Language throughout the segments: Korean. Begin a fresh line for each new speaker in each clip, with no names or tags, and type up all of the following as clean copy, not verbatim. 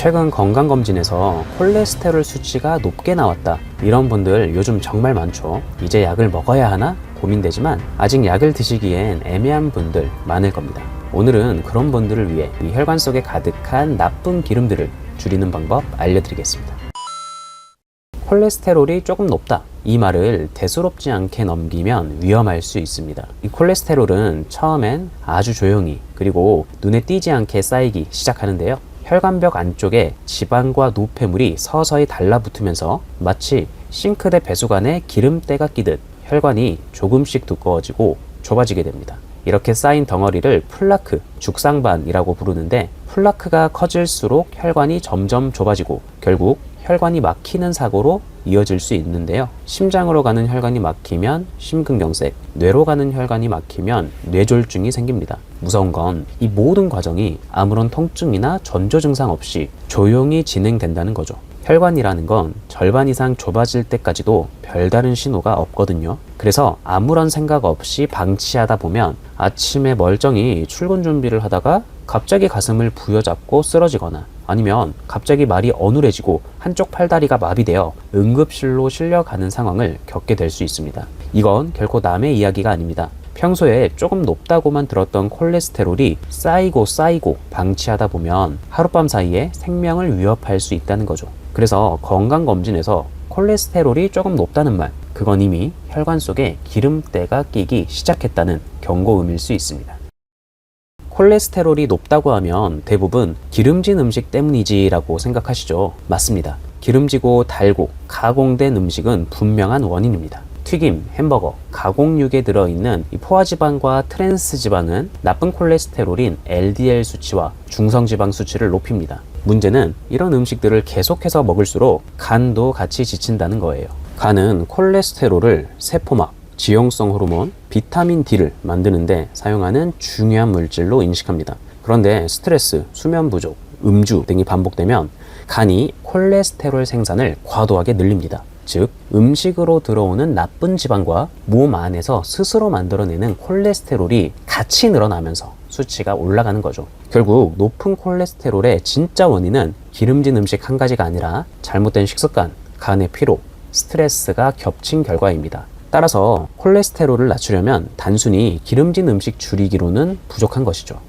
최근 건강검진에서 콜레스테롤 수치가 높게 나왔다, 이런 분들 요즘 정말 많죠. 이제 약을 먹어야 하나 고민되지만 아직 약을 드시기엔 애매한 분들 많을 겁니다. 오늘은 그런 분들을 위해 이 혈관 속에 가득한 나쁜 기름들을 줄이는 방법 알려드리겠습니다. 콜레스테롤이 조금 높다, 이 말을 대수롭지 않게 넘기면 위험할 수 있습니다. 이 콜레스테롤은 처음엔 아주 조용히, 그리고 눈에 띄지 않게 쌓이기 시작하는데요. 혈관벽 안쪽에 지방과 노폐물이 서서히 달라붙으면서 마치 싱크대 배수관에 기름때가 끼듯 혈관이 조금씩 두꺼워지고 좁아지게 됩니다. 이렇게 쌓인 덩어리를 플라크, 죽상반이라고 부르는데, 플라크가 커질수록 혈관이 점점 좁아지고 결국 혈관이 막히는 사고로 이어질 수 있는데요. 심장으로 가는 혈관이 막히면 심근경색, 뇌로 가는 혈관이 막히면 뇌졸중이 생깁니다. 무서운 건 이 모든 과정이 아무런 통증이나 전조 증상 없이 조용히 진행된다는 거죠. 혈관이라는 건 절반 이상 좁아질 때까지도 별다른 신호가 없거든요. 그래서 아무런 생각 없이 방치하다 보면 아침에 멀쩡히 출근 준비를 하다가 갑자기 가슴을 부여잡고 쓰러지거나, 아니면 갑자기 말이 어눌해지고 한쪽 팔다리가 마비되어 응급실로 실려가는 상황을 겪게 될 수 있습니다. 이건 결코 남의 이야기가 아닙니다. 평소에 조금 높다고만 들었던 콜레스테롤이 쌓이고 방치하다 보면 하룻밤 사이에 생명을 위협할 수 있다는 거죠. 그래서 건강검진에서 콜레스테롤이 조금 높다는 말, 그건 이미 혈관 속에 기름때가 끼기 시작했다는 경고음일 수 있습니다. 콜레스테롤이 높다고 하면 대부분 기름진 음식 때문이지 라고 생각하시죠? 맞습니다. 기름지고 달고 가공된 음식은 분명한 원인입니다. 튀김, 햄버거, 가공육에 들어있는 이 포화지방과 트랜스지방은 나쁜 콜레스테롤인 LDL 수치와 중성지방 수치를 높입니다. 문제는 이런 음식들을 계속해서 먹을수록 간도 같이 지친다는 거예요. 간은 콜레스테롤을 세포막, 지용성 호르몬, 비타민 D를 만드는데 사용하는 중요한 물질로 인식합니다. 그런데 스트레스, 수면 부족, 음주 등이 반복되면 간이 콜레스테롤 생산을 과도하게 늘립니다. 즉, 음식으로 들어오는 나쁜 지방과 몸 안에서 스스로 만들어내는 콜레스테롤이 같이 늘어나면서 수치가 올라가는 거죠. 결국 높은 콜레스테롤의 진짜 원인은 기름진 음식 한 가지가 아니라 잘못된 식습관, 간의 피로, 스트레스가 겹친 결과입니다. 따라서 콜레스테롤을 낮추려면 단순히 기름진 음식 줄이기로는 부족한 것이죠.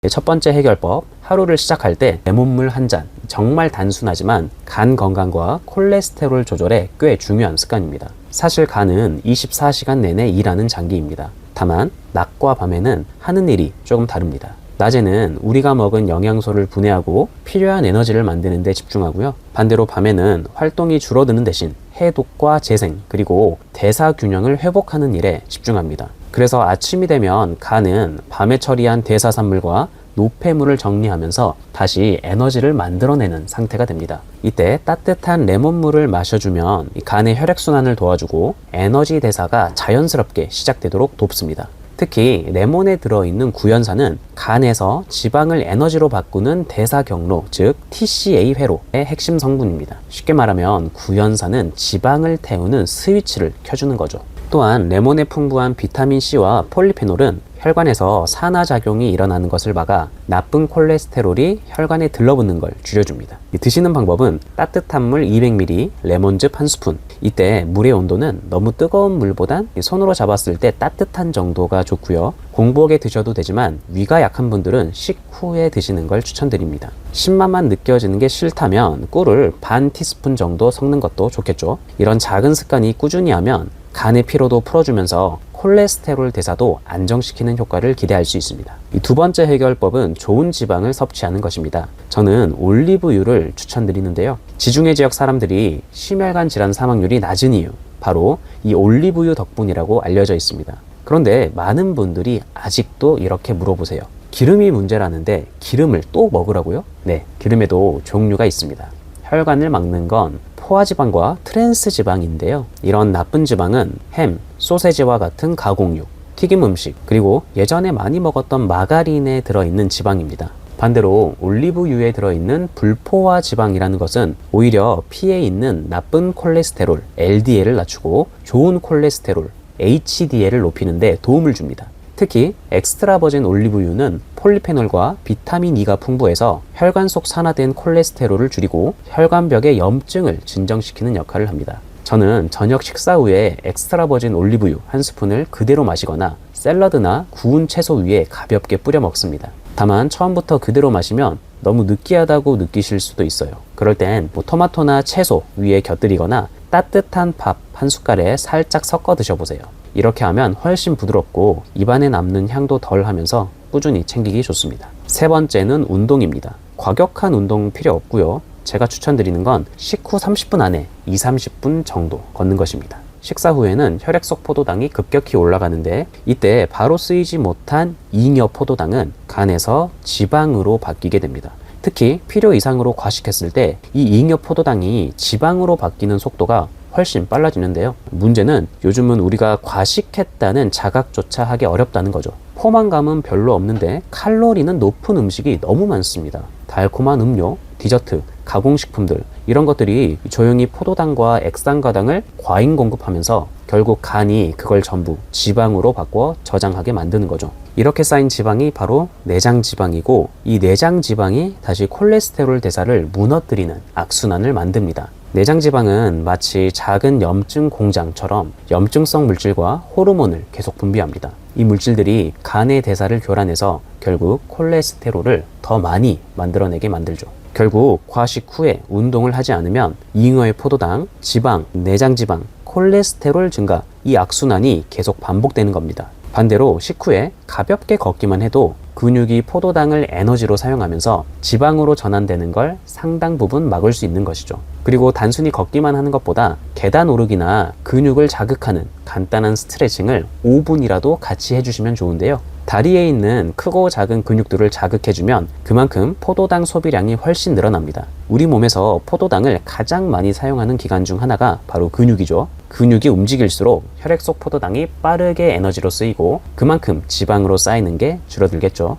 첫 번째 해결법, 하루를 시작할 때 레몬물 한 잔. 정말 단순하지만 간 건강과 콜레스테롤 조절에 꽤 중요한 습관입니다. 사실 간은 24시간 내내 일하는 장기입니다. 다만 낮과 밤에는 하는 일이 조금 다릅니다. 낮에는 우리가 먹은 영양소를 분해하고 필요한 에너지를 만드는 데 집중하고요. 반대로 밤에는 활동이 줄어드는 대신 해독과 재생, 그리고 대사 균형을 회복하는 일에 집중합니다. 그래서 아침이 되면 간은 밤에 처리한 대사산물과 노폐물을 정리하면서 다시 에너지를 만들어내는 상태가 됩니다. 이때 따뜻한 레몬물을 마셔주면 간의 혈액순환을 도와주고 에너지 대사가 자연스럽게 시작되도록 돕습니다. 특히 레몬에 들어있는 구연산은 간에서 지방을 에너지로 바꾸는 대사 경로, 즉 TCA 회로의 핵심 성분입니다. 쉽게 말하면 구연산은 지방을 태우는 스위치를 켜주는 거죠. 또한 레몬에 풍부한 비타민C와 폴리페놀은 혈관에서 산화작용이 일어나는 것을 막아 나쁜 콜레스테롤이 혈관에 들러붙는 걸 줄여줍니다. 드시는 방법은 따뜻한 물 200ml, 레몬즙 1스푼. 이때 물의 온도는 너무 뜨거운 물보단 손으로 잡았을 때 따뜻한 정도가 좋고요. 공복에 드셔도 되지만 위가 약한 분들은 식후에 드시는 걸 추천드립니다. 신맛만 느껴지는 게 싫다면 꿀을 반 티스푼 정도 섞는 것도 좋겠죠. 이런 작은 습관이 꾸준히 하면 간의 피로도 풀어주면서 콜레스테롤 대사도 안정시키는 효과를 기대할 수 있습니다. 이 두 번째 해결법은 좋은 지방을 섭취하는 것입니다. 저는 올리브유를 추천드리는데요. 지중해 지역 사람들이 심혈관 질환 사망률이 낮은 이유, 바로 이 올리브유 덕분이라고 알려져 있습니다. 그런데 많은 분들이 아직도 이렇게 물어보세요. 기름이 문제라는데 기름을 또 먹으라고요? 네, 기름에도 종류가 있습니다. 혈관을 막는 건 포화지방과 트랜스지방인데요. 이런 나쁜 지방은 햄, 소세지와 같은 가공육, 튀김 음식, 그리고 예전에 많이 먹었던 마가린에 들어있는 지방입니다. 반대로 올리브유에 들어있는 불포화 지방이라는 것은 오히려 피에 있는 나쁜 콜레스테롤, LDL을 낮추고 좋은 콜레스테롤, HDL을 높이는 데 도움을 줍니다. 특히 엑스트라 버진 올리브유는 폴리페놀과 비타민 E가 풍부해서 혈관 속 산화된 콜레스테롤을 줄이고 혈관벽의 염증을 진정시키는 역할을 합니다. 저는 저녁 식사 후에 엑스트라 버진 올리브유 한 스푼을 그대로 마시거나 샐러드나 구운 채소 위에 가볍게 뿌려 먹습니다. 다만 처음부터 그대로 마시면 너무 느끼하다고 느끼실 수도 있어요. 그럴 땐 토마토나 채소 위에 곁들이거나 따뜻한 밥 한 숟갈에 살짝 섞어 드셔보세요. 이렇게 하면 훨씬 부드럽고 입안에 남는 향도 덜 하면서 꾸준히 챙기기 좋습니다. 세 번째는 운동입니다. 과격한 운동 필요 없고요. 제가 추천드리는 건 식후 30분 안에 2-30분 정도 걷는 것입니다. 식사 후에는 혈액 속 포도당이 급격히 올라가는데 이때 바로 쓰이지 못한 잉여 포도당은 간에서 지방으로 바뀌게 됩니다. 특히 필요 이상으로 과식했을 때 이 잉여 포도당이 지방으로 바뀌는 속도가 훨씬 빨라지는데요. 문제는 요즘은 우리가 과식했다는 자각조차 하기 어렵다는 거죠. 포만감은 별로 없는데 칼로리는 높은 음식이 너무 많습니다. 달콤한 음료, 디저트, 가공식품들 이런 것들이 조용히 포도당과 액상과당을 과잉 공급하면서 결국 간이 그걸 전부 지방으로 바꿔 저장하게 만드는 거죠. 이렇게 쌓인 지방이 바로 내장 지방이고 이 내장 지방이 다시 콜레스테롤 대사를 무너뜨리는 악순환을 만듭니다. 내장 지방은 마치 작은 염증 공장처럼 염증성 물질과 호르몬을 계속 분비합니다. 이 물질들이 간의 대사를 교란해서 결국 콜레스테롤을 더 많이 만들어내게 만들죠. 결국 과식 후에 운동을 하지 않으면 잉여의 포도당, 지방, 내장 지방, 콜레스테롤 증가 이 악순환이 계속 반복되는 겁니다. 반대로 식후에 가볍게 걷기만 해도 근육이 포도당을 에너지로 사용하면서 지방으로 전환되는 걸 상당 부분 막을 수 있는 것이죠. 그리고 단순히 걷기만 하는 것보다 계단 오르기나 근육을 자극하는 간단한 스트레칭을 5분이라도 같이 해주시면 좋은데요. 다리에 있는 크고 작은 근육들을 자극해주면 그만큼 포도당 소비량이 훨씬 늘어납니다. 우리 몸에서 포도당을 가장 많이 사용하는 기관 중 하나가 바로 근육이죠. 근육이 움직일수록 혈액 속 포도당이 빠르게 에너지로 쓰이고 그만큼 지방으로 쌓이는 게 줄어들겠죠.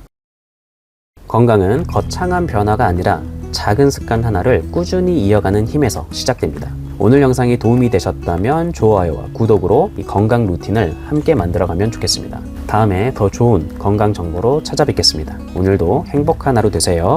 건강은 거창한 변화가 아니라 작은 습관 하나를 꾸준히 이어가는 힘에서 시작됩니다. 오늘 영상이 도움이 되셨다면 좋아요와 구독으로 이 건강 루틴을 함께 만들어가면 좋겠습니다. 다음에 더 좋은 건강 정보로 찾아뵙겠습니다. 오늘도 행복한 하루 되세요.